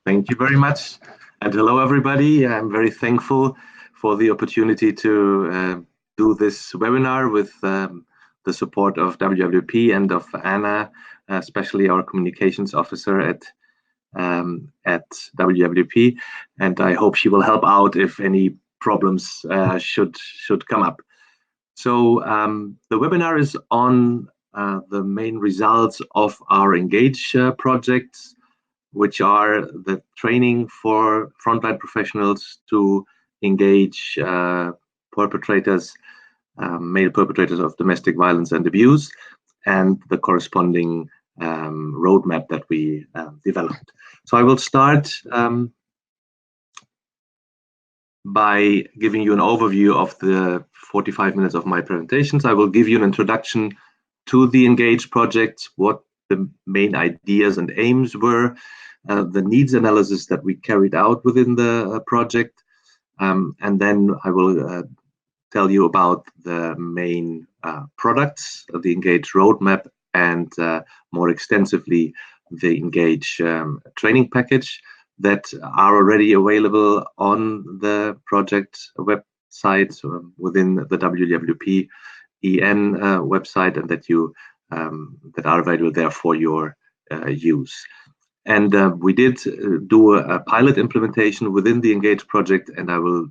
Thank you very much. And hello, everybody. I'm very thankful for the opportunity to do this webinar with the support of WWP and of Anna, especially our communications officer at WWP. And I hope she will help out if any problems should come up. So the webinar is on the main results of our Engage projects, which are the training for frontline professionals to engage perpetrators, male perpetrators of domestic violence and abuse, and the corresponding roadmap that we developed. So I will start by giving you an overview of the 45 minutes of my presentations. I will give you an introduction to the Engage project, what the main ideas and aims were, the needs analysis that we carried out within the project, and then I will tell you about the main products of the Engage roadmap and more extensively the Engage training package that are already available on the project website within the WWP EN website, and that you that are available there for your use. And we did do a pilot implementation within the Engage project, and I will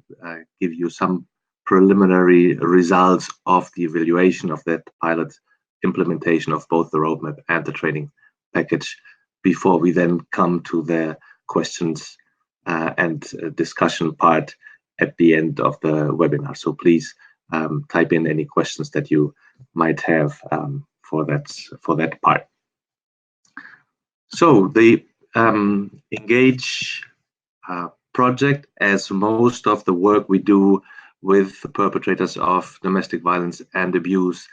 give you some preliminary results of the evaluation of that pilot implementation of both the roadmap and the training package before we then come to the questions and discussion part at the end of the webinar. So please type in any questions that you might have for that part. So the Engage project, as most of the work we do with the perpetrators of domestic violence and abuse,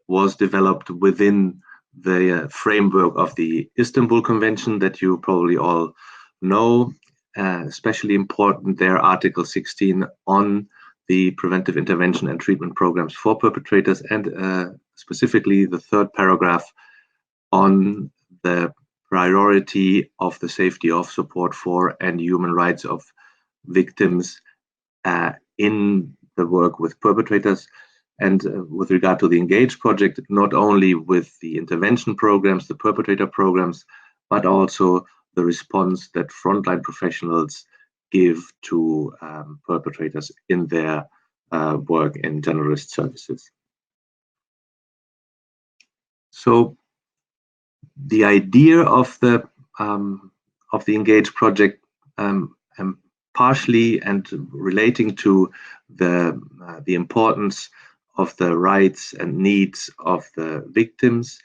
was developed within the framework of the Istanbul Convention that you probably all know. Especially important there, Article 16 on the preventive intervention and treatment programs for perpetrators, and specifically the third paragraph on the priority of the safety of, support for, and human rights of victims in the work with perpetrators. And with regard to the Engage project, not only with the intervention programs, the perpetrator programs, but also the response that frontline professionals give to perpetrators in their work in generalist services. So the idea of the Engage project, partially and relating to the importance of the rights and needs of the victims,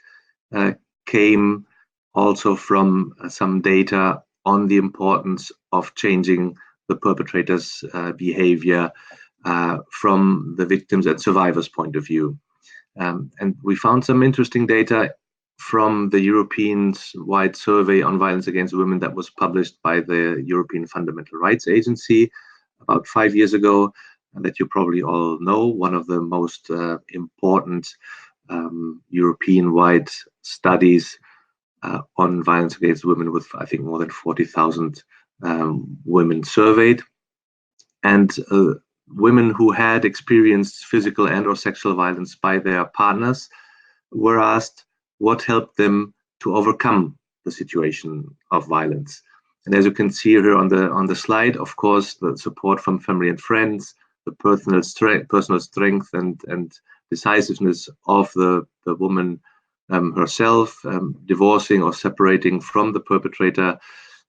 came also from some data on the importance of changing the perpetrators' behavior from the victims and survivors' point of view. And we found some interesting data from the European-wide survey on violence against women that was published by the European Fundamental Rights Agency about 5 years ago, and that you probably all know, one of the most important European-wide studies on violence against women, with I think more than 40,000 women surveyed. And women who had experienced physical and or sexual violence by their partners were asked what helped them to overcome the situation of violence. And as you can see here on the slide, of course, the support from family and friends, the personal strength and decisiveness of the woman herself, divorcing or separating from the perpetrator,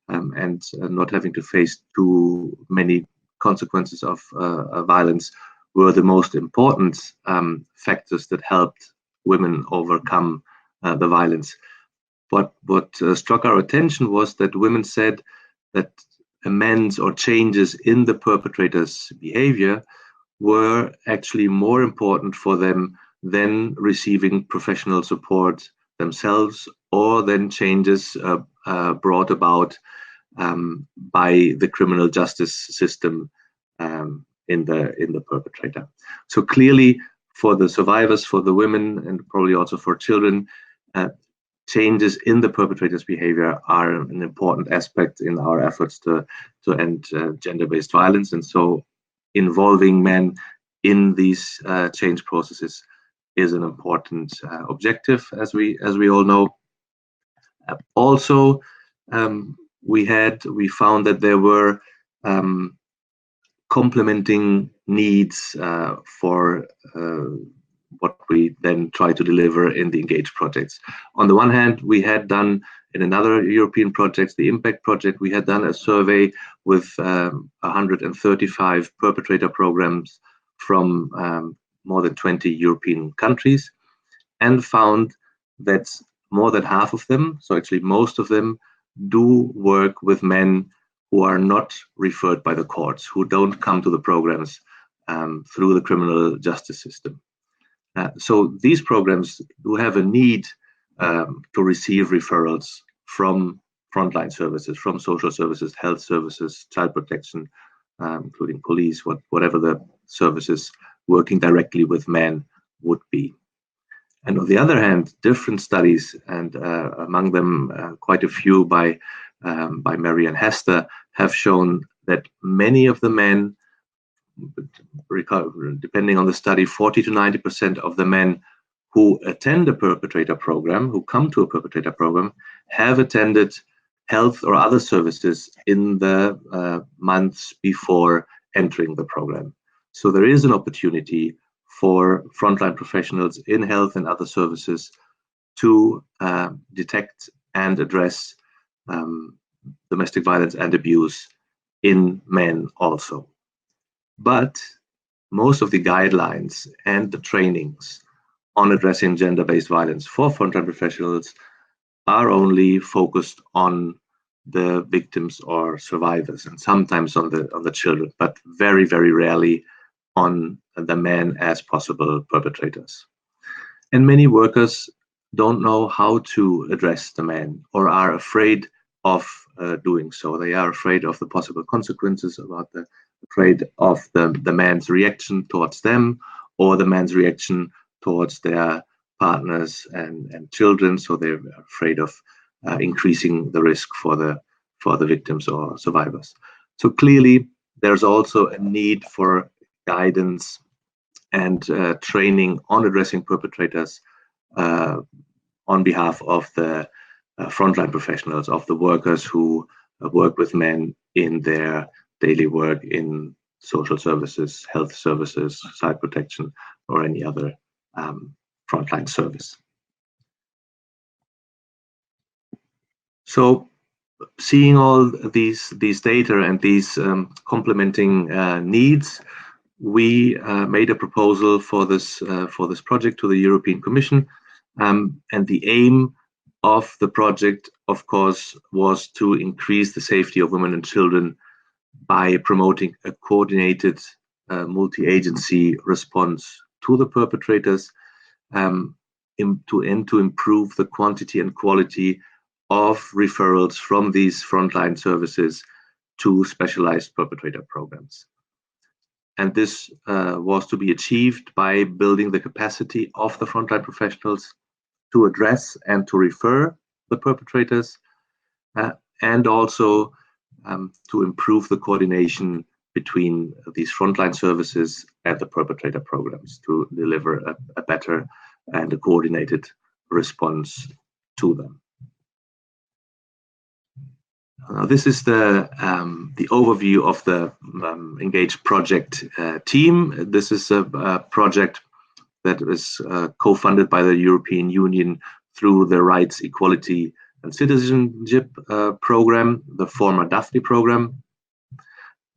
and not having to face too many consequences of violence, were the most important factors that helped women overcome the violence. What struck our attention was that women said that amends or changes in the perpetrator's behavior were actually more important for them than receiving professional support themselves, or than changes brought about by the criminal justice system in the perpetrator. So clearly, for the survivors, for the women, and probably also for children, changes in the perpetrator's behavior are an important aspect in our efforts to end gender-based violence. And so involving men in these change processes is an important objective, as we all know. Also, we found that there were complementing needs for what we then try to deliver in the Engage projects. On the one hand, we had done in another European project, the Impact project, we had done a survey with 135 perpetrator programs from more than 20 European countries, and found that more than half of them, so actually most of them, do work with men who are not referred by the courts, who don't come to the programs through the criminal justice system. So these programs do have a need to receive referrals from frontline services, from social services, health services, child protection, including police, whatever the services working directly with men would be. And on the other hand, different studies, and among them quite a few by Mary and Hester, have shown that many of the men, depending on the study, 40 to 90% of the men who attend a perpetrator program, who come to a perpetrator program, have attended health or other services in the months before entering the program. So there is an opportunity for frontline professionals in health and other services to detect and address domestic violence and abuse in men also. But most of the guidelines and the trainings on addressing gender-based violence for frontline professionals are only focused on the victims or survivors, and sometimes on the children, but very, very rarely on the men as possible perpetrators. And many workers don't know how to address the men, or are afraid of doing so. They are afraid of the possible consequences, afraid of the man's reaction towards them, or the man's reaction towards their partners and children. So they're afraid of increasing the risk for the victims or survivors. So clearly, there's also a need for guidance and training on addressing perpetrators on behalf of the frontline professionals, of the workers who work with men in their daily work in social services, health services, child protection, or any other frontline service. So, seeing all these data and these complementing needs, we made a proposal for this project to the European Commission, and the aim of the project, of course, was to increase the safety of women and children by promoting a coordinated multi-agency response to the perpetrators, to improve the quantity and quality of referrals from these frontline services to specialized perpetrator programs. And this was to be achieved by building the capacity of the frontline professionals to address and to refer the perpetrators, and also to improve the coordination between these frontline services and the perpetrator programs to deliver a better and a coordinated response to them. This is the overview of the Engage project team. This is a project that is co-funded by the European Union through the Rights, Equality and Citizenship program, the former Daphne program.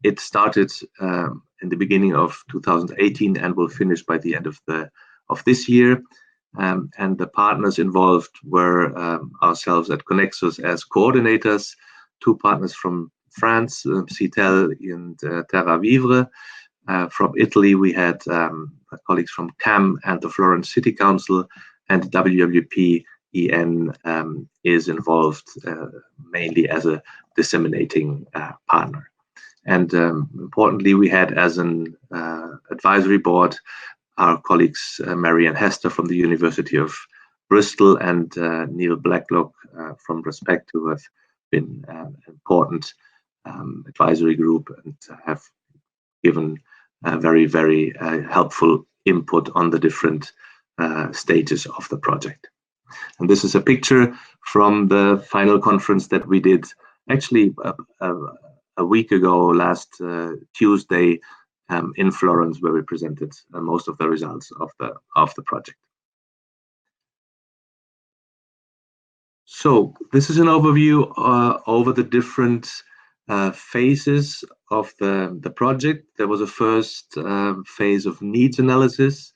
It started in the beginning of 2018 and will finish by the end of this year. And the partners involved were ourselves at Connexus as coordinators, two partners from France, Citel and Terra Vivre. From Italy, we had colleagues from CAM and the Florence City Council, and WWP EN is involved mainly as a disseminating partner. And importantly, we had as an advisory board our colleagues Mary and Hester from the University of Bristol and Neil Blacklock from Respect, who have been an important advisory group and have given very, very helpful input on the different stages of the project. And this is a picture from the final conference that we did actually a week ago, last Tuesday, in Florence, where we presented most of the results of the project. So this is an overview over the different phases of the project. There was a first phase of needs analysis,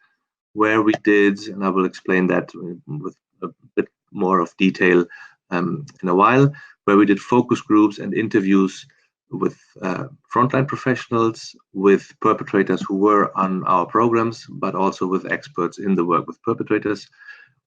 where we did, and I will explain that with a bit more of detail in a while, where we did focus groups and interviews with frontline professionals, with perpetrators who were on our programs, but also with experts in the work with perpetrators.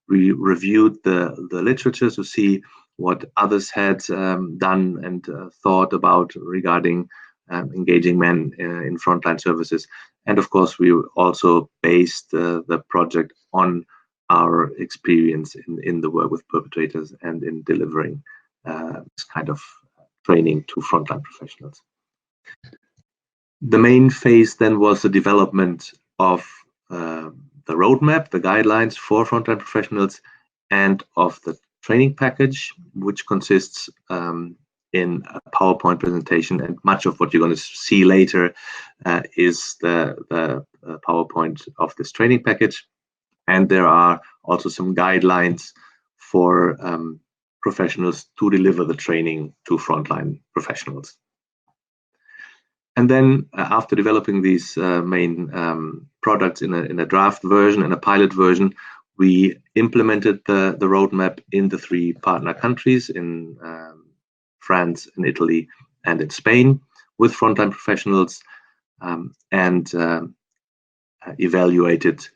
We reviewed the literature to see what others had done and thought about regarding engaging men in frontline services. And of course, we also based the project on our experience in the work with perpetrators and in delivering this kind of training to frontline professionals. The main phase then was the development of the roadmap, the guidelines for frontline professionals, and of the training package, which consists in a PowerPoint presentation, and much of what you're going to see later is the PowerPoint of this training package. And there are also some guidelines for professionals to deliver the training to frontline professionals. And then after developing these main products in a draft version and a pilot version, we implemented the roadmap in the 3 partner countries, in France, in Italy, and in Spain, with frontline professionals, and evaluated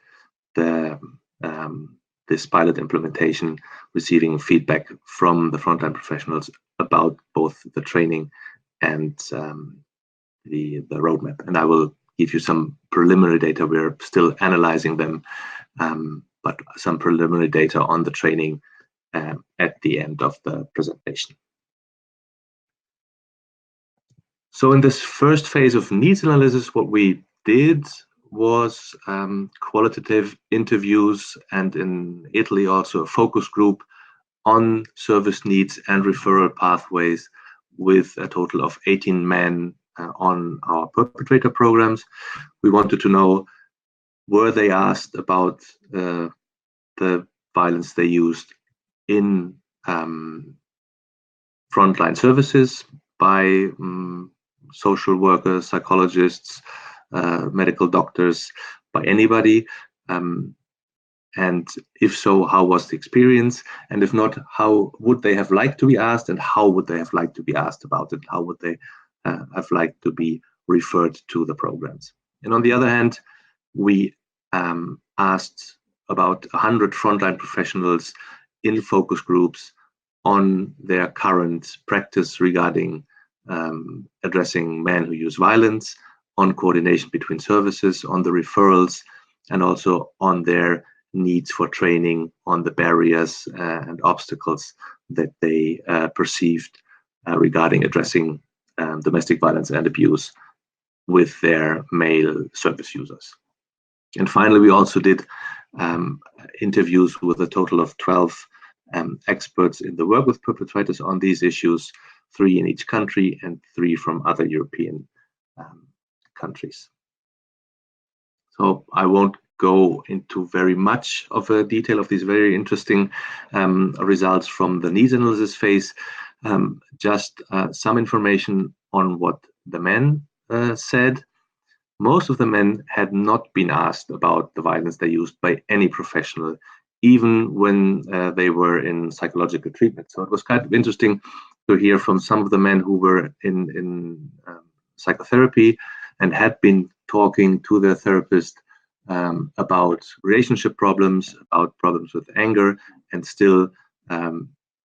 this pilot implementation, receiving feedback from the frontline professionals about both the training and the roadmap. And I will give you some preliminary data. We're still analyzing them, but some preliminary data on the training at the end of the presentation. So in this first phase of needs analysis, what we did was qualitative interviews, and in Italy also a focus group on service needs and referral pathways, with a total of 18 men on our perpetrator programs. We wanted to know, were they asked about the violence they used in frontline services by social workers, psychologists, medical doctors, by anybody? And if so, how was the experience? And if not, how would they have liked to be asked, and how would they have liked to be asked about it? How would they have liked to be referred to the programs? And on the other hand, we asked about 100 frontline professionals in focus groups on their current practice regarding addressing men who use violence, on coordination between services, on the referrals, and also on their needs for training on the barriers and obstacles that they perceived regarding addressing domestic violence and abuse with their male service users. And finally, we also did interviews with a total of 12 experts in the work with perpetrators on these issues, 3 in each country and 3 from other European countries. So I won't go into very much of a detail of these very interesting results from the needs analysis phase. Just some information on what the men said. Most of the men had not been asked about the violence they used by any professional, even when they were in psychological treatment. So it was kind of interesting to hear from some of the men who were in psychotherapy and had been talking to their therapist about relationship problems, about problems with anger, and still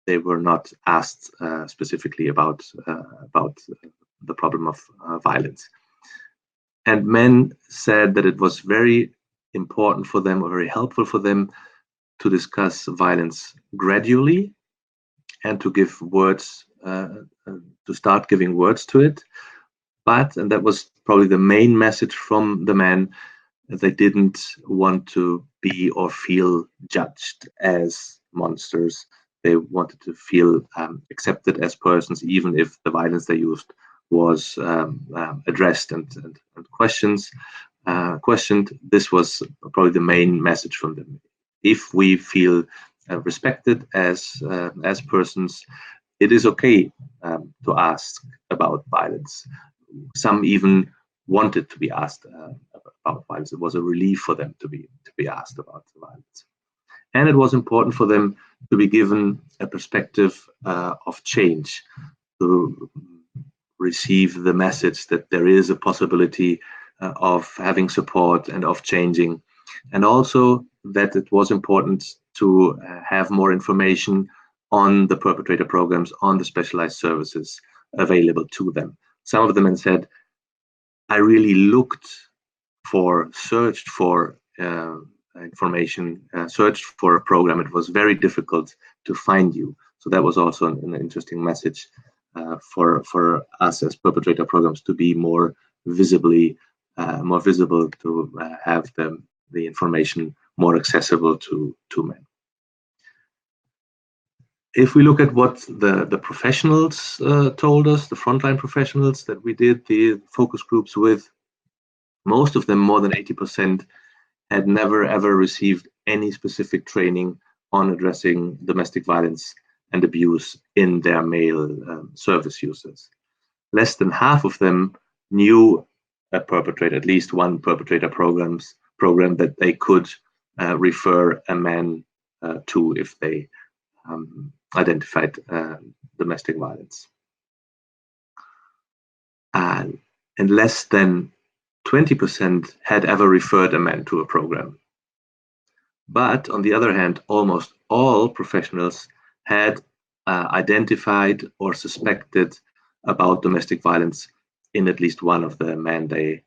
they were not asked specifically about the problem of violence. And men said that it was very important for them, or very helpful for them, to discuss violence gradually and to give words, to start giving words to it. But, and that was probably the main message from the men, they didn't want to be or feel judged as monsters. They wanted to feel accepted as persons, even if the violence they used was addressed and questioned. This was probably the main message from them. If we feel respected as persons, it is okay to ask about violence. Some even wanted to be asked about violence. It was a relief for them to be asked about violence, and it was important for them to be given a perspective of change, to receive the message that there is a possibility of having support and of changing, and also that it was important to have more information on the perpetrator programs, on the specialized services available to them. Some of them had said, I really searched for information, searched for a program. It was very difficult to find you. So that was also an interesting message for us as perpetrator programs to be more visible, to have the information more accessible to men. If we look at what the professionals told us, the frontline professionals that we did the focus groups with, most of them, more than 80%, had never ever received any specific training on addressing domestic violence and abuse in their male service users. Less than half of them knew a perpetrator, at least one perpetrator program that they could refer a man to if they identified domestic violence. And less than 20% had ever referred a man to a program. But on the other hand, almost all professionals had identified or suspected about domestic violence in at least one of the men they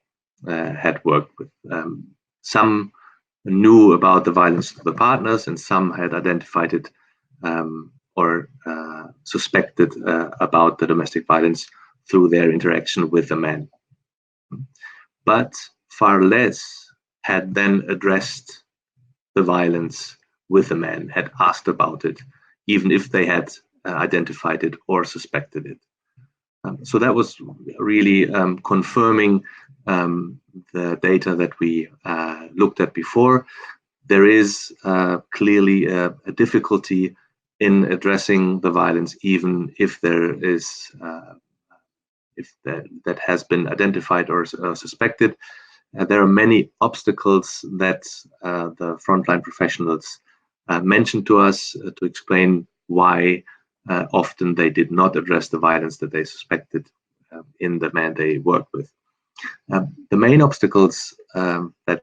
had worked with. Some knew about the violence to the partners, and some had identified it or suspected about the domestic violence through their interaction with the man. But far less had then addressed the violence with the man, had asked about it, even if they had identified it or suspected it. So that was really confirming the data that we looked at before. There is clearly a difficulty in addressing the violence, even if there is that has been identified or suspected. There are many obstacles that the frontline professionals mentioned to us to explain why often they did not address the violence that they suspected in the man they worked with. The main obstacles that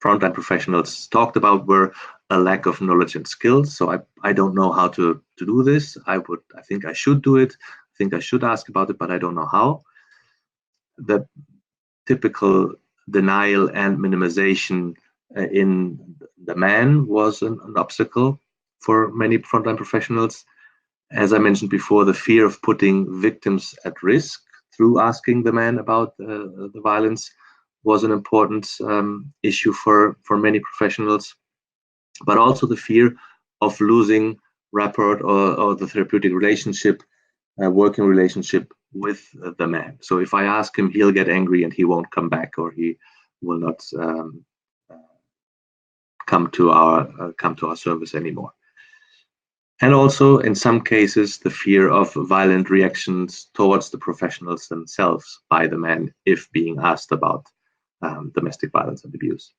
frontline professionals talked about were a lack of knowledge and skills. So I don't know how to do this. I think I should do it. I think I should ask about it, but I don't know how. The typical denial and minimization in the man was an obstacle for many frontline professionals. As I mentioned before, the fear of putting victims at risk through asking the man about the violence was an important issue for many professionals, but also the fear of losing rapport or the therapeutic relationship, working relationship with the man. So if I ask him, he'll get angry and he won't come back, or he will not come to our service anymore. And also, in some cases, the fear of violent reactions towards the professionals themselves by the men if being asked about domestic violence and abuse.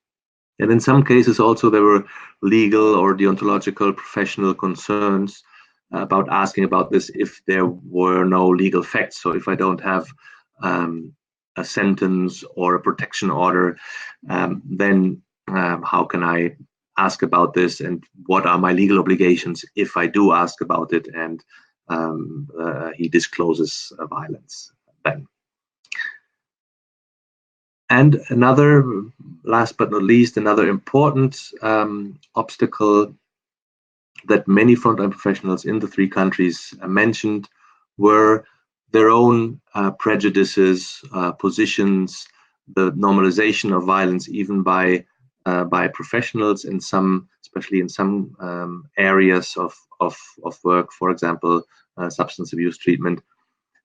And in some cases also there were legal or deontological professional concerns about asking about this if there were no legal facts. So if I don't have a sentence or a protection order, then how can I ask about this, and what are my legal obligations if I do ask about it and he discloses violence then. And another, last but not least, another important obstacle that many frontline professionals in the 3 countries mentioned were their own prejudices, positions, the normalization of violence, even by professionals in some, especially in some areas of work, for example, substance abuse treatment,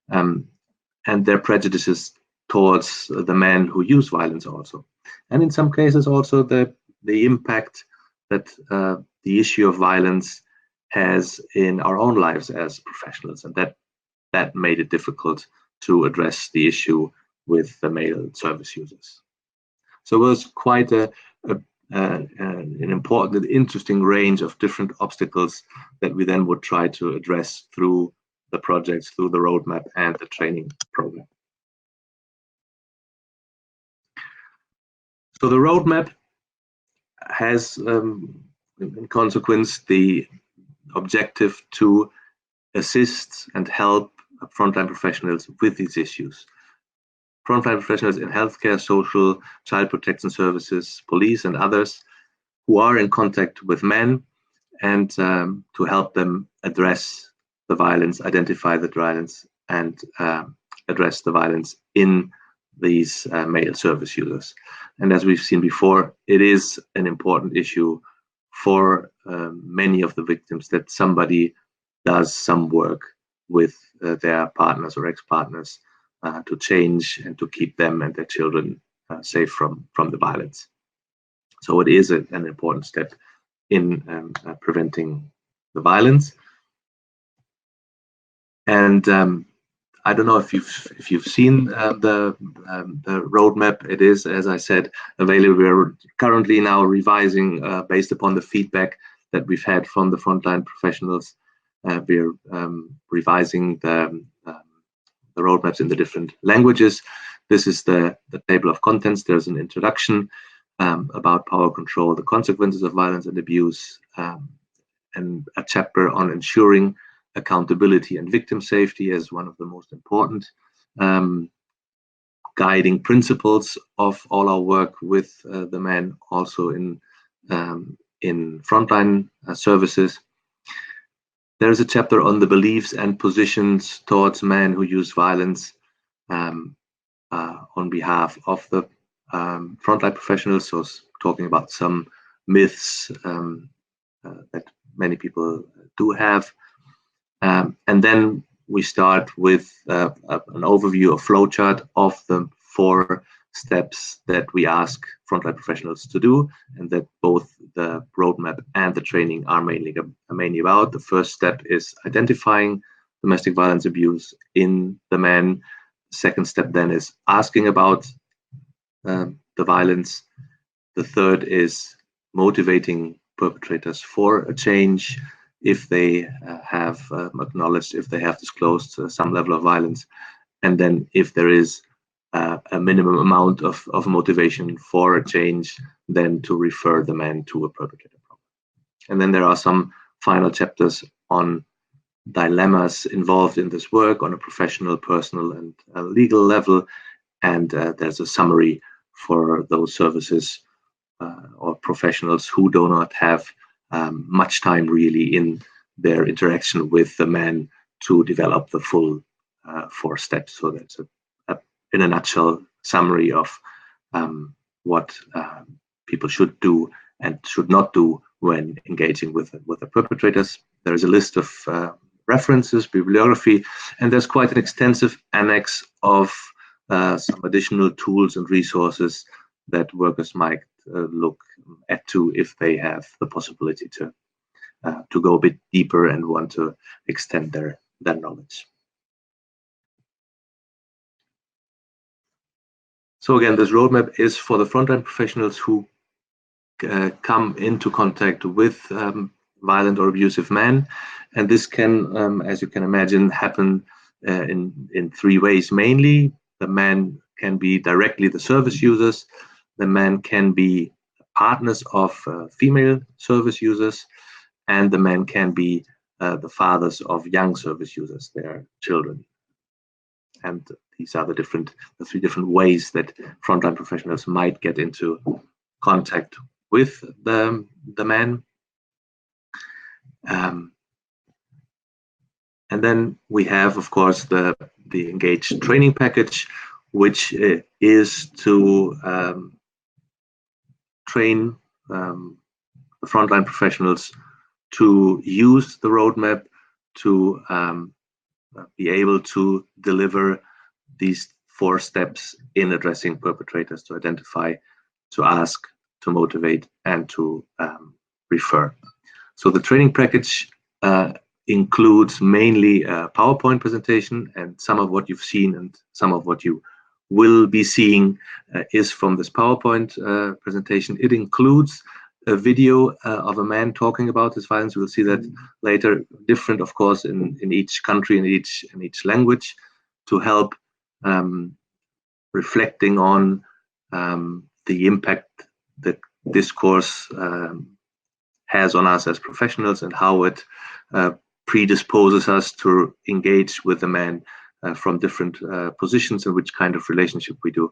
and their prejudices towards the men who use violence also, and in some cases also the impact that the issue of violence has in our own lives as professionals, and that made it difficult to address the issue with the male service users. So it was quite an important and interesting range of different obstacles that we then would try to address through the projects, through the roadmap and the training program. So the roadmap has, in consequence, the objective to assist and help frontline professionals with these issues. Frontline professionals in healthcare, social, child protection services, police, and others who are in contact with men, and to help them address the violence, identify the violence, and address the violence in these male service users. And as we've seen before, it is an important issue for many of the victims that somebody does some work with their partners or ex-partners to change and to keep them and their children safe from the violence. So it is an important step in preventing the violence. And I don't know if you've seen the roadmap. It is, as I said, available. We're currently now revising based upon the feedback that we've had from the frontline professionals. We're revising the roadmaps in the different languages. This is the table of contents. There's an introduction about power control, the consequences of violence and abuse, and a chapter on ensuring accountability and victim safety as one of the most important guiding principles of all our work with the men, also in frontline services. There's a chapter on the beliefs and positions towards men who use violence on behalf of the frontline professionals, so talking about some myths that many people do have. And then we start with an overview, a flowchart of the 4 steps that we ask frontline professionals to do, and that both the roadmap and the training are mainly about. The first step is identifying domestic violence abuse in the men. The second step then is asking about the violence. The third is motivating perpetrators for a change if they have acknowledged, if they have disclosed some level of violence, and then if there is a minimum amount of motivation for a change, then to refer the man to a perpetrator program. And then there are some final chapters on dilemmas involved in this work on a professional, personal, and legal level, and there's a summary for those services or professionals who do not have much time really in their interaction with the man to develop the full 4 steps. So that's in a nutshell summary of what people should do and should not do when engaging with the perpetrators. There is a list of references, bibliography, and there's quite an extensive annex of some additional tools and resources that workers might look at too if they have the possibility to go a bit deeper and want to extend their knowledge. So again, this roadmap is for the frontline professionals who come into contact with violent or abusive men, and this can, as you can imagine, happen in 3 ways mainly. The men can be directly the service users. The men can be partners of female service users, and the men can be the fathers of young service users, their children. And these are the three different ways that frontline professionals might get into contact with the man. And then we have, of course, the engaged training package, which is to train the frontline professionals to use the roadmap to be able to deliver these 4 steps in addressing perpetrators: to identify, to ask, to motivate, and to refer. So the training package includes mainly a PowerPoint presentation, and some of what you've seen and some of what you will be seeing is from this PowerPoint presentation. It includes a video of a man talking about his violence. We'll see that later. Different, of course, in each country, in each language, to help reflecting on the impact that this course has on us as professionals, and how it predisposes us to engage with the man from different positions, and which kind of relationship we do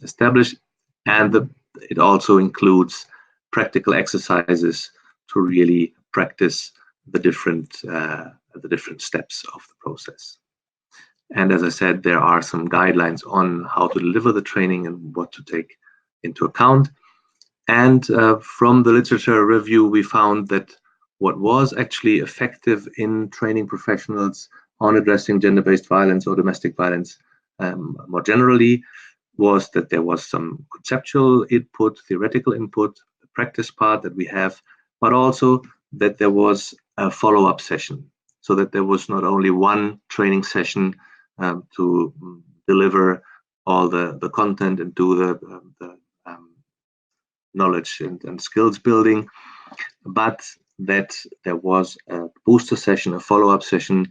establish. And it also includes practical exercises to really practice the different steps of the process. And as I said, there are some guidelines on how to deliver the training and what to take into account. And from the literature review, we found that what was actually effective in training professionals on addressing gender-based violence or domestic violence more generally was that there was some conceptual input, theoretical input, the practice part that we have, but also that there was a follow-up session, so that there was not only one training session to deliver all the content and do the knowledge and skills building, but that there was a booster session, a follow-up session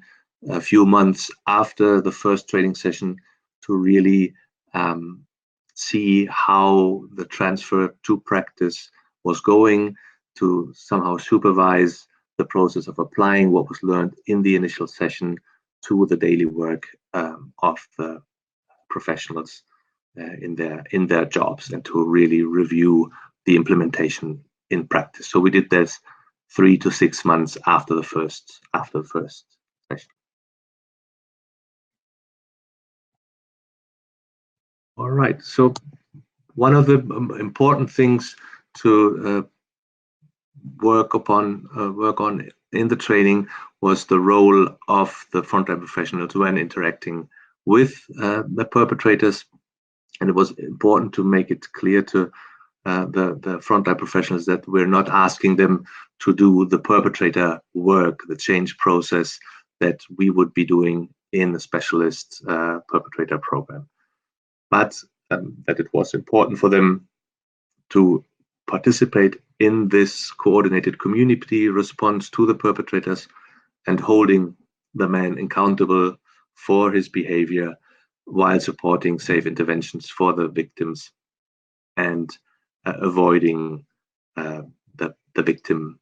a few months after the first training session to really see how the transfer to practice was going, to somehow supervise the process of applying what was learned in the initial session to the daily work of the professionals in their jobs, and to really review the implementation in practice. So we did this 3 to 6 months after the first session. All right. So one of the important things to work on in the training was the role of the frontline professionals when interacting with the perpetrators, and it was important to make it clear to the frontline professionals that we're not asking them to do the perpetrator work, the change process that we would be doing in a specialist perpetrator program, but that it was important for them to participate in this coordinated community response to the perpetrators and holding the man accountable for his behavior while supporting safe interventions for the victims and avoiding the victim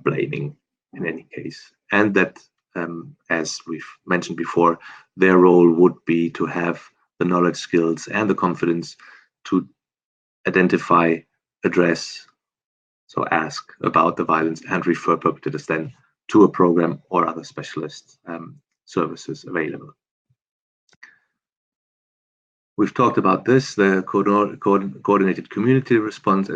blaming in any case. And that, as we've mentioned before, their role would be to have the knowledge, skills, and the confidence to identify, address, so ask about the violence and refer perpetrators then to a program or other specialist services available. We've talked about this, the coordinated community response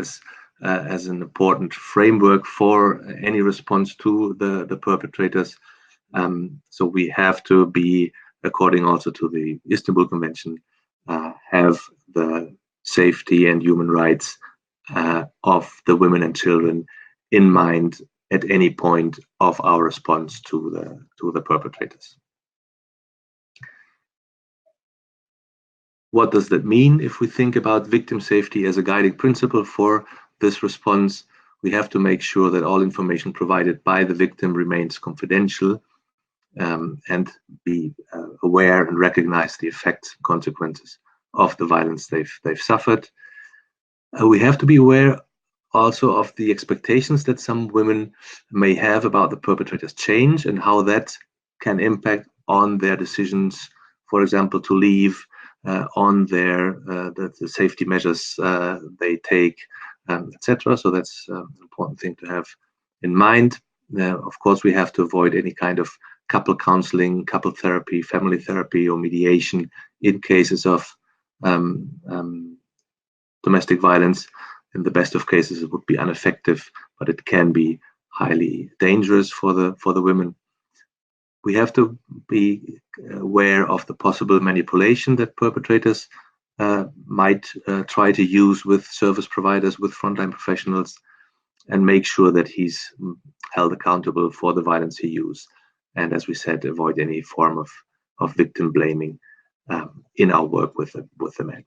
as an important framework for any response to the perpetrators. So we have to be, according also to the Istanbul Convention, have the safety and human rights of the women and children in mind at any point of our response to the perpetrators. What does that mean? If we think about victim safety as a guiding principle for this response, we have to make sure that all information provided by the victim remains confidential, and be aware and recognize the effects and consequences of the violence they've suffered. We have to be aware also of the expectations that some women may have about the perpetrator's change and how that can impact on their decisions for example, to leave on the safety measures they take, etc. So that's an important thing to have in mind. Of course, we have to avoid any kind of couple counseling, couple therapy, family therapy, or mediation in cases of domestic violence. In the best of cases, it would be ineffective, but it can be highly dangerous for the women. We have to be aware of the possible manipulation that perpetrators might try to use with service providers, with frontline professionals, and make sure that he's held accountable for the violence he used. And as we said, avoid any form of victim blaming in our work with the men.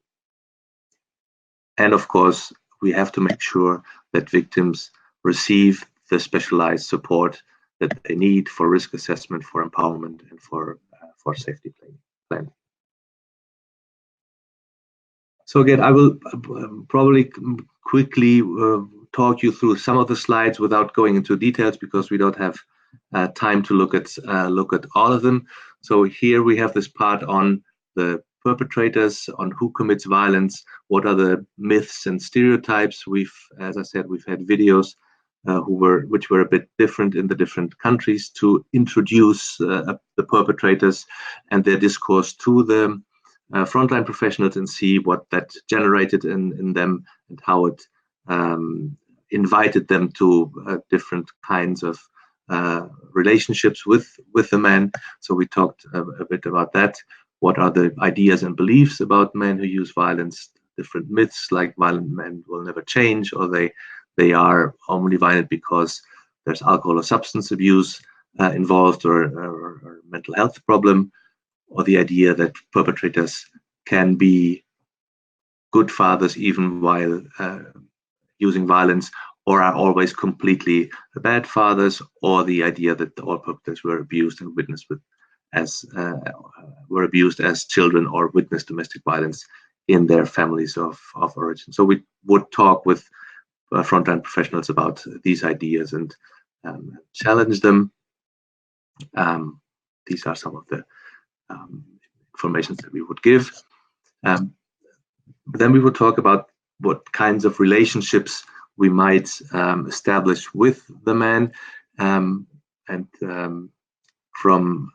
And of course, we have to make sure that victims receive the specialized support that they need for risk assessment, for empowerment, and for safety planning. So again, I will probably quickly talk you through some of the slides without going into details, because we don't have time to look at all of them. So here we have this part on the perpetrators, on who commits violence, what are the myths and stereotypes. As I said, we've had videos which were a bit different in the different countries to introduce the perpetrators and their discourse to the frontline professionals and see what that generated in them and how it invited them to different kinds of relationships with the men. So we talked a bit about that. What are the ideas and beliefs about men who use violence? Different myths like violent men will never change, or they are only violent because there's alcohol or substance abuse involved, or mental health problem, or the idea that perpetrators can be good fathers even while using violence, or are always completely bad fathers, or the idea that all perpetrators were abused and were abused as children or witnessed domestic violence in their families of origin. So we would talk with frontline professionals about these ideas and challenge them. These are some of the information that we would give. Then we would talk about what kinds of relationships we might establish with the man. From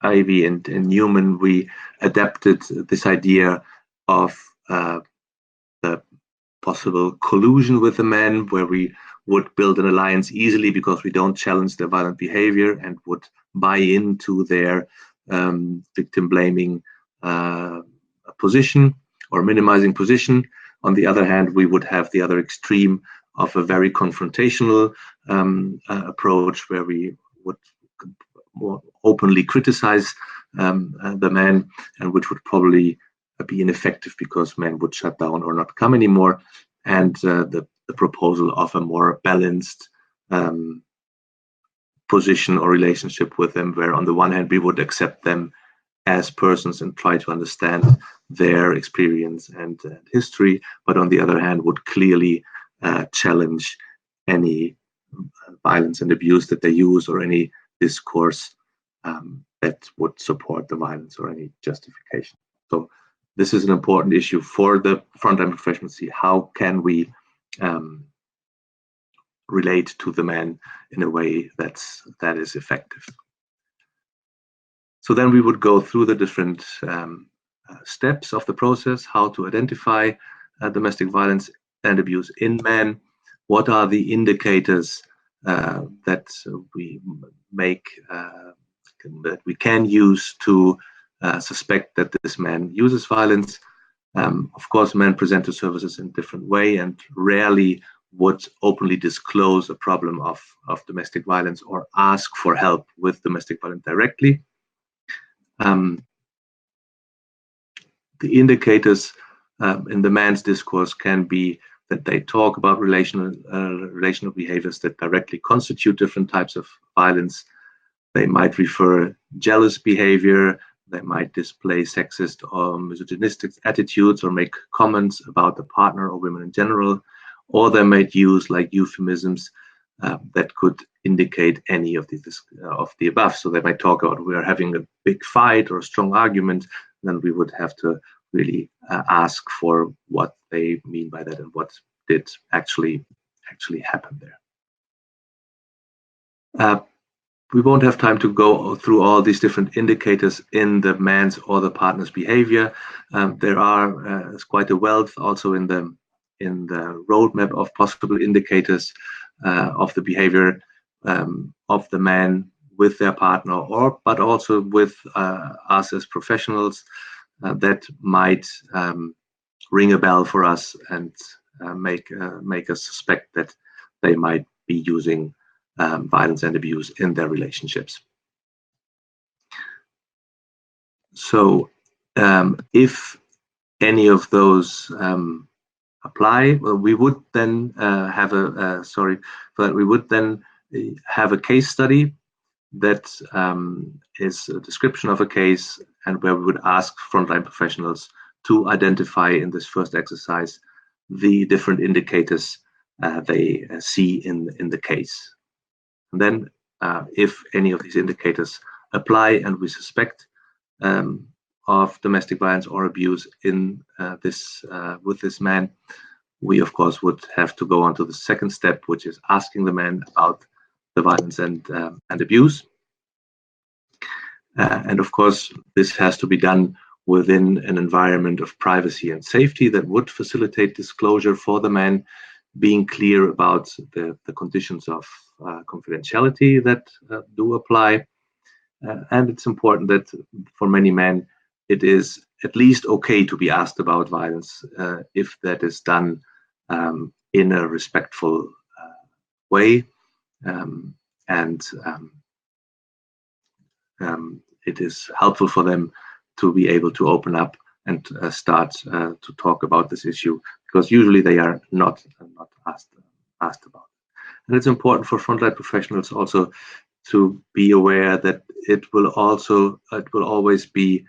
Ivy and Newman, we adapted this idea of the possible collusion with the men, where we would build an alliance easily because we don't challenge their violent behavior and would buy into their victim blaming position or minimizing position. On the other hand, we would have the other extreme of a very confrontational approach, where we would more openly criticize the man, and which would probably be ineffective because men would shut down or not come anymore. And the proposal of a more balanced position or relationship with them, where on the one hand we would accept them as persons and try to understand their experience and history, but on the other hand would clearly challenge any violence and abuse that they use, or any discourse that would support the violence, or any justification. So this is an important issue for the frontline professionals. See, how can we relate to the man in a way that is effective? So then we would go through the different steps of the process, how to identify domestic violence and abuse in men. What are the indicators that we that we can use to suspect that this man uses violence? Of course, men present to services in a different way and rarely would openly disclose a problem of domestic violence or ask for help with domestic violence directly. The indicators in the man's discourse can be that they talk about relational behaviors that directly constitute different types of violence. They might refer jealous behavior. They might display sexist or misogynistic attitudes, or make comments about the partner or women in general. Or they might use like euphemisms that could indicate any of the above. So they might talk about we are having a big fight or a strong argument, then we would have to really ask for what they mean by that and what did actually happen there. We won't have time to go through all these different indicators in the man's or the partner's behavior. There are quite a wealth also in the roadmap of possible indicators of the behavior of the man with their partner, but also with us as professionals that might ring a bell for us and make us suspect that they might be using violence and abuse in their relationships. So if any of those apply, well, we would then have a case study that is a description of a case, and where we would ask frontline professionals to identify in this first exercise the different indicators they see in the case. And then if any of these indicators apply and we suspect of domestic violence or abuse in with this man, we of course would have to go on to the second step, which is asking the man about the violence and abuse. And of course, this has to be done within an environment of privacy and safety that would facilitate disclosure for the man, being clear about the conditions of confidentiality that do apply. And it's important that for many men, it is at least okay to be asked about violence if that is done in a respectful way. It is helpful for them to be able to open up and start to talk about this issue, because usually they are not asked about. And it's important for frontline professionals also to be aware that it will always be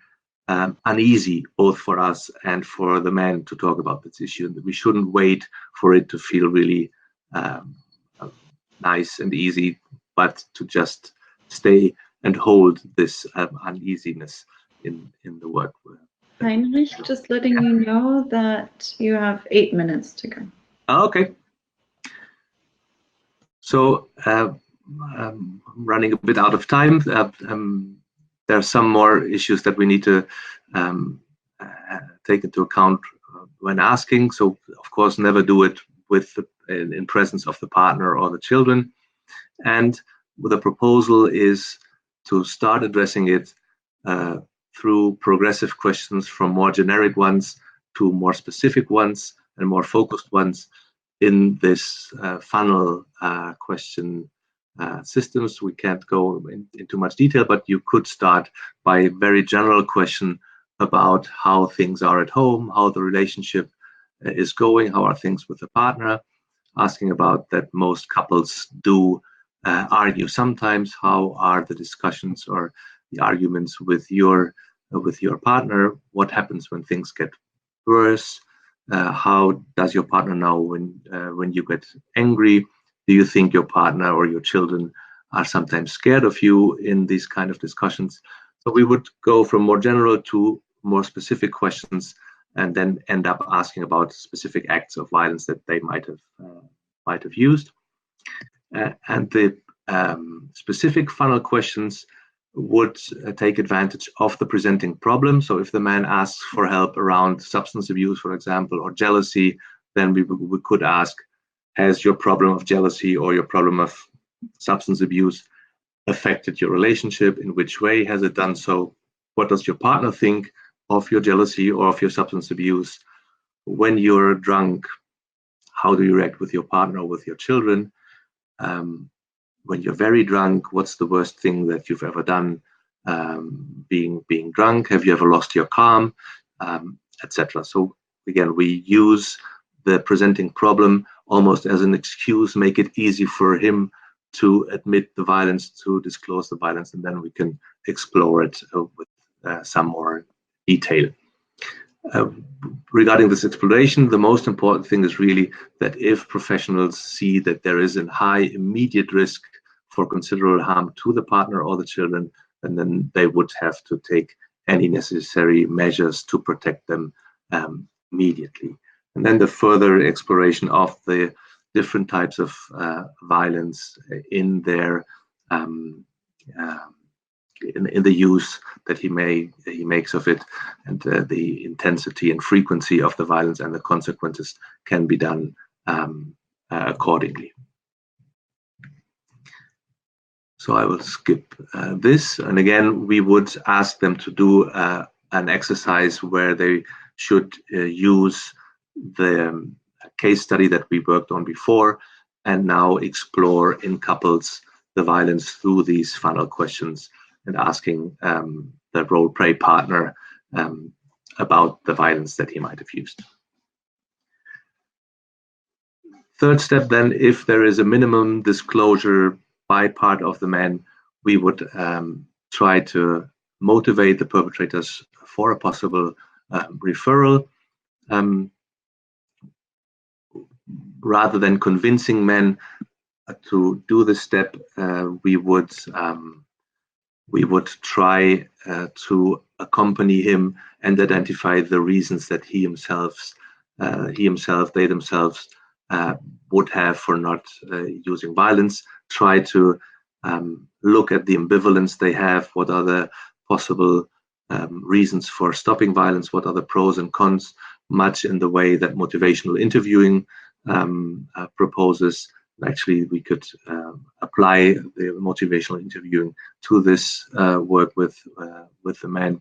uneasy, both for us and for the men, to talk about this issue. And we shouldn't wait for it to feel really nice and easy, but to just stay and hold this uneasiness in the work. Heinrich, just letting you know that you have 8 minutes to go. Okay. So I'm running a bit out of time. There are some more issues that we need to take into account when asking. So of course, never do it in presence of the partner or the children. And the proposal is to start addressing it through progressive questions, from more generic ones to more specific ones and more focused ones in this funnel question systems. We can't go into much detail, but you could start by a very general question about how things are at home, how the relationship is going, how are things with the partner, asking about that most couples do argue sometimes. How are the discussions or the arguments with your partner? What happens when things get worse? How does your partner know when you get angry? Do you think your partner or your children are sometimes scared of you in these kind of discussions? So we would go from more general to more specific questions, and then end up asking about specific acts of violence that they might have used. And the specific funnel questions would take advantage of the presenting problem. So if the man asks for help around substance abuse, for example, or jealousy, then we could ask, has your problem of jealousy or your problem of substance abuse affected your relationship? In which way has it done so? What does your partner think of your jealousy or of your substance abuse? When you're drunk, how do you react with your partner or with your children? When you're very drunk, what's the worst thing that you've ever done being drunk? Have you ever lost your calm, etc.? So again, we use the presenting problem almost as an excuse, make it easy for him to admit the violence, to disclose the violence, and then we can explore it with some more detail. Regarding this exploration, the most important thing is really that if professionals see that there is a high immediate risk for considerable harm to the partner or the children, and then they would have to take any necessary measures to protect them immediately. And then the further exploration of the different types of violence in their in the use that he makes of it, and the intensity and frequency of the violence and the consequences can be done accordingly. So I will skip this, and again we would ask them to do an exercise where they should use the case study that we worked on before, and now explore in couples the violence through these funnel questions, and asking the role play partner about the violence that he might have used. Third step then, if there is a minimum disclosure by part of the man, we would try to motivate the perpetrators for a possible referral. Rather than convincing men to do this step, we would try to accompany him and identify the reasons that they themselves would have for not using violence. Try to look at the ambivalence they have. What are the possible reasons for stopping violence? What are the pros and cons? Much in the way that motivational interviewing proposes. Actually, we could apply the motivational interviewing to this work with the man,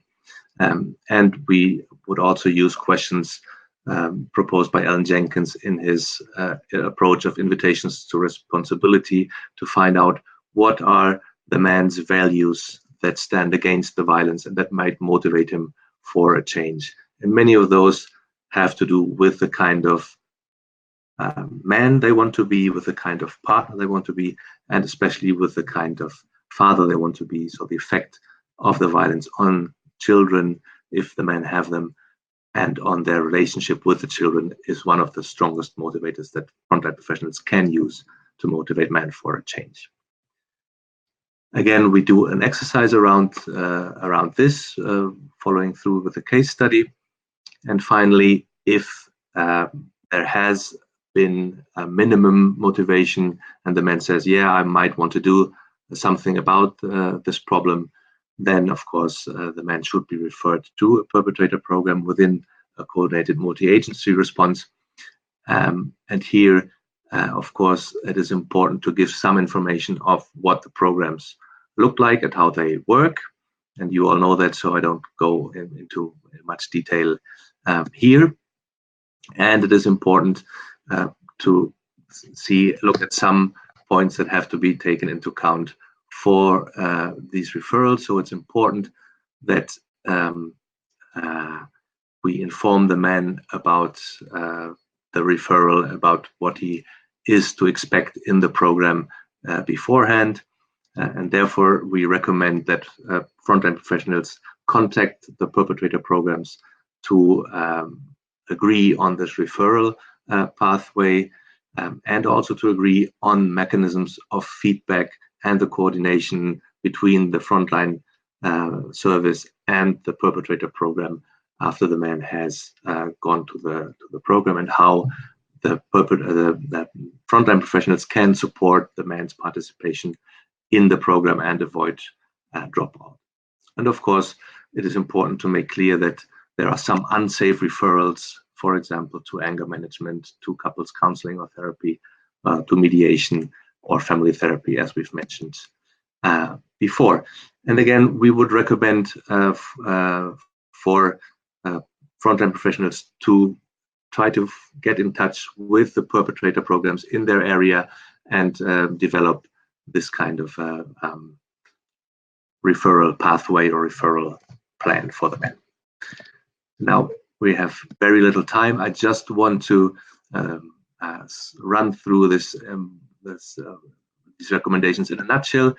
and we would also use questions proposed by Alan Jenkins in his approach of invitations to responsibility, to find out what are the man's values that stand against the violence and that might motivate him for a change. And many of those have to do with the kind of man they want to be, with the kind of partner they want to be, and especially with the kind of father they want to be. So the effect of the violence on children, if the men have them, and on their relationship with the children is one of the strongest motivators that frontline professionals can use to motivate men for a change. Again, we do an exercise around this, following through with a case study. And finally, if there has been a minimum motivation and the man says, yeah, I might want to do something about this problem, then of course the man should be referred to a perpetrator program within a coordinated multi-agency response. And here, of course, it is important to give some information of what the programs look like and how they work. And you all know that, so I don't go into much detail here. And it is important to look at some points that have to be taken into account for these referrals. So it's important that we inform the man about the referral, about what he is to expect in the program beforehand. And therefore, we recommend that frontline professionals contact the perpetrator programs to agree on this referral pathway, and also to agree on mechanisms of feedback and the coordination between the frontline service and the perpetrator program after the man has gone to the program, and how the frontline professionals can support the man's participation in the program and avoid dropout. And of course, it is important to make clear that there are some unsafe referrals, for example, to anger management, to couples counseling or therapy, to mediation or family therapy, as we've mentioned before. And again, we would recommend for frontline professionals to try to get in touch with the perpetrator programs in their area and develop this kind of referral pathway or referral plan for the men. Now, we have very little time. I just want to run through these recommendations in a nutshell,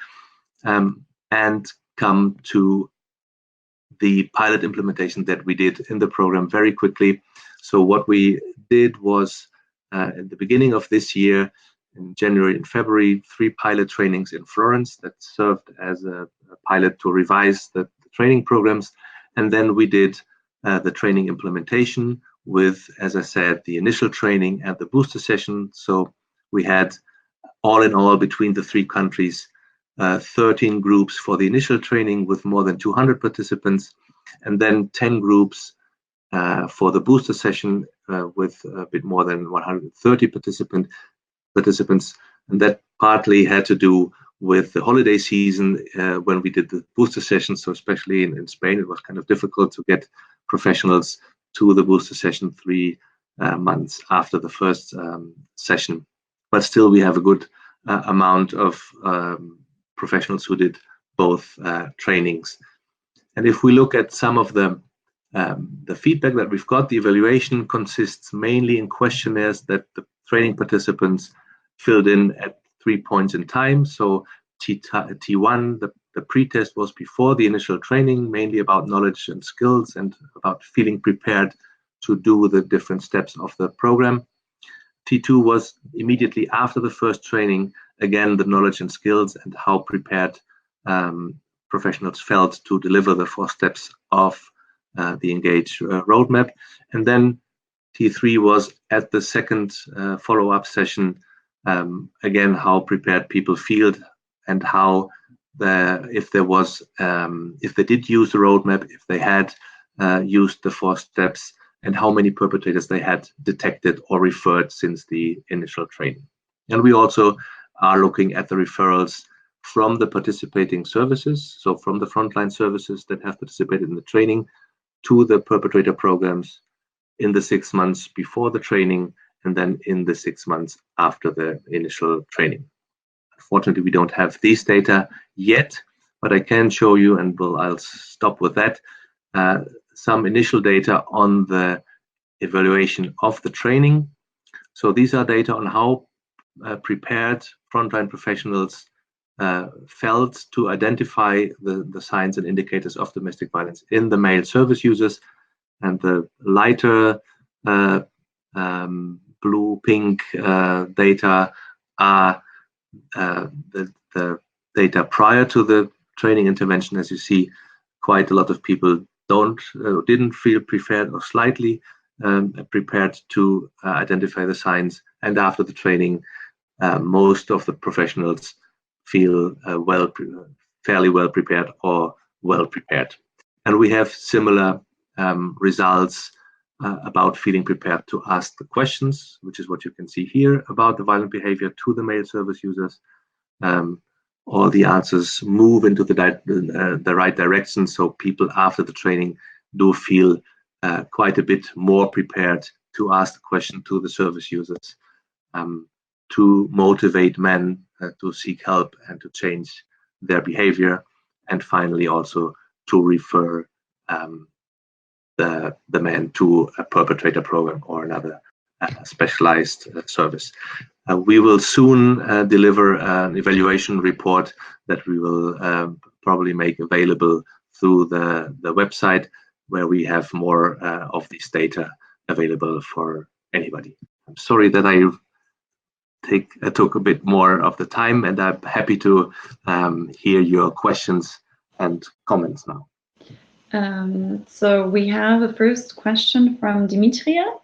and come to the pilot implementation that we did in the program very quickly. So what we did was at the beginning of this year, in January and February, 3 pilot trainings in Florence that served as a pilot to revise the training programs. And then we did the training implementation with, as I said, the initial training and the booster session. So we had all in all between the 3 countries, 13 groups for the initial training with more than 200 participants, and then 10 groups for the booster session with a bit more than 130 participants. And that partly had to do with the holiday season when we did the booster session. So especially in Spain, it was kind of difficult to get professionals to the booster session 3 months after the first session. But still, we have a good amount of professionals who did both trainings. And if we look at some of the feedback that we've got, the evaluation consists mainly in questionnaires that the training participants filled in at 3 points in time. So T1, the pre-test was before the initial training, mainly about knowledge and skills and about feeling prepared to do the different steps of the program. T2 was immediately after the first training, again, the knowledge and skills and how prepared professionals felt to deliver the 4 steps of the Engage roadmap. And then T3 was at the second follow-up session, again, how prepared people feel and how if they did use the roadmap, if they had used the 4 steps, and how many perpetrators they had detected or referred since the initial training. And we also are looking at the referrals from the participating services, so from the frontline services that have participated in the training to the perpetrator programs in the 6 months before the training and then in the 6 months after the initial training. Unfortunately, we don't have these data yet, but I can show you, and I'll stop with that, some initial data on the evaluation of the training. So these are data on how prepared frontline professionals felt to identify the signs and indicators of domestic violence in the male service users. And the lighter blue, pink data are the data prior to the training intervention. As you see, quite a lot of people didn't feel prepared or slightly prepared to identify the signs. And after the training, most of the professionals feel fairly well prepared or well prepared. And we have similar results about feeling prepared to ask the questions, which is what you can see here about the violent behavior to the male service users. All the answers move into the right direction. So people after the training do feel quite a bit more prepared to ask the question to the service users, to motivate men to seek help and to change their behavior, and finally also to refer the men to a perpetrator program or another specialized service. We will soon deliver an evaluation report that we will probably make available through the website, where we have more of these data available for anybody. I'm sorry that I took a bit more of the time, and I'm happy to hear your questions and comments now. So we have a first question from Dimitria.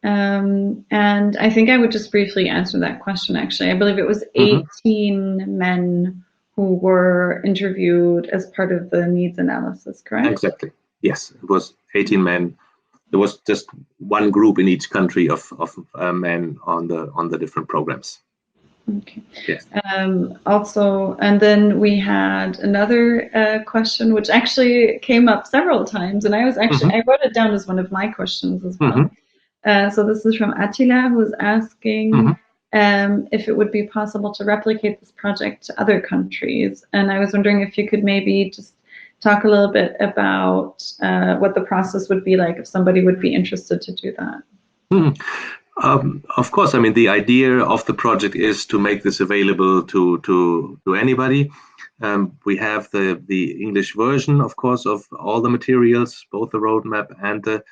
And I think I would just briefly answer that question, actually. I believe it was 18 men who were interviewed as part of the needs analysis, correct? Exactly. Yes, it was 18 men. There was just one group in each country of men on the different programs. Okay. Yes. Also, and then we had another question, which actually came up several times, and I wrote it down as one of my questions as well. So this is from Attila, who's asking if it would be possible to replicate this project to other countries. And I was wondering if you could maybe just talk a little bit about what the process would be like if somebody would be interested to do that. Of course, I mean, the idea of the project is to make this available to anybody. We have the English version, of course, of all the materials, both the roadmap and the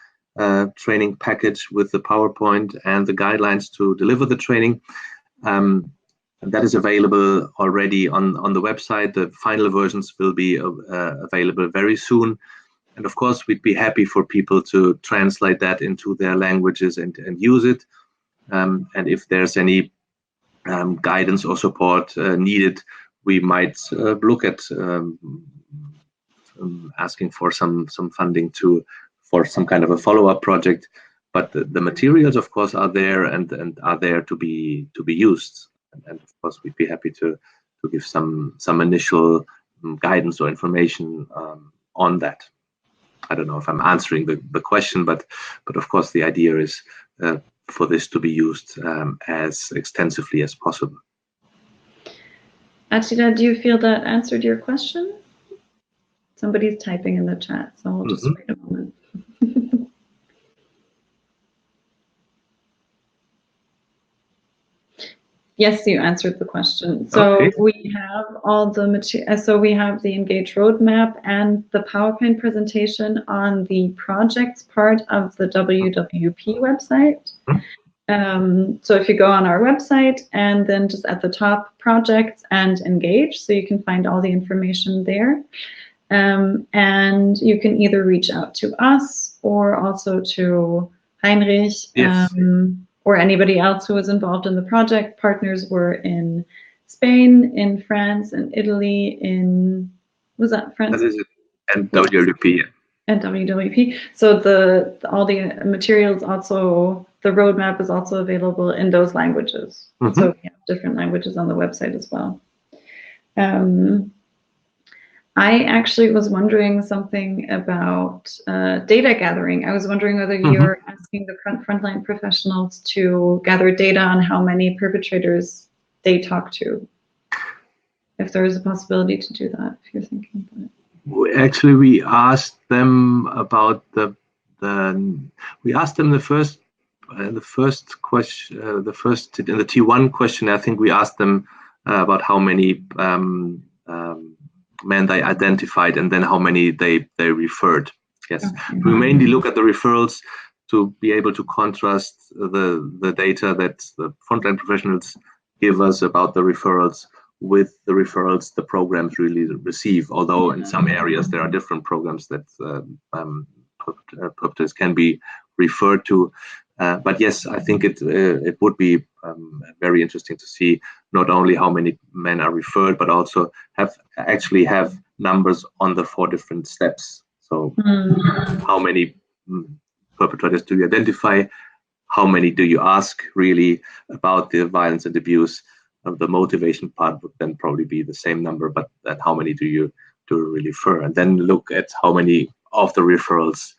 training package with the PowerPoint and the guidelines to deliver the training. That is available already on the website. The final versions will be available very soon. And of course, we'd be happy for people to translate that into their languages and use it. And if there's any guidance or support needed, we might look at asking for some funding for some kind of a follow-up project. But the materials, of course, are there and are there to be used. And of course, we'd be happy to give some initial guidance or information on that. I don't know if I'm answering the question, but of course the idea is for this to be used as extensively as possible. Attila, do you feel that answered your question? Somebody's typing in the chat, so we'll just wait a moment. Yes, you answered the question. So okay. We have all the material. So we have the Engage roadmap and the PowerPoint presentation on the projects part of the WWP website. So if you go on our website and then just at the top, projects and Engage, so you can find all the information there. And you can either reach out to us or also to Heinrich. Yes. Or anybody else who was involved in the project. Partners were in Spain, in France, in Italy, was that France? That is it. And WWP. Yeah. And WWP. So all the materials also, the roadmap is also available in those languages. So we have different languages on the website as well. I actually was wondering something about data gathering. I was wondering whether you're asking the frontline professionals to gather data on how many perpetrators they talk to. If there is a possibility to do that, if you're thinking about it. Actually, we asked them about the first question, in the T1 question. I think we asked them about how many men they identified and then how many they referred. Yes, we mainly look at the referrals to be able to contrast the data that the frontline professionals give us about the referrals with the referrals the programs really receive. Although in some areas there are different programs that perpetrators can be referred to. But yes, I think it would be very interesting to see not only how many men are referred, but also actually have numbers on the 4 different steps. So how many perpetrators do you identify? How many do you ask really about the violence and abuse? The motivation part would then probably be the same number, but how many do you refer? And then look at how many of the referrals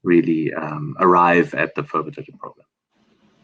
really arrive at the perpetrator program.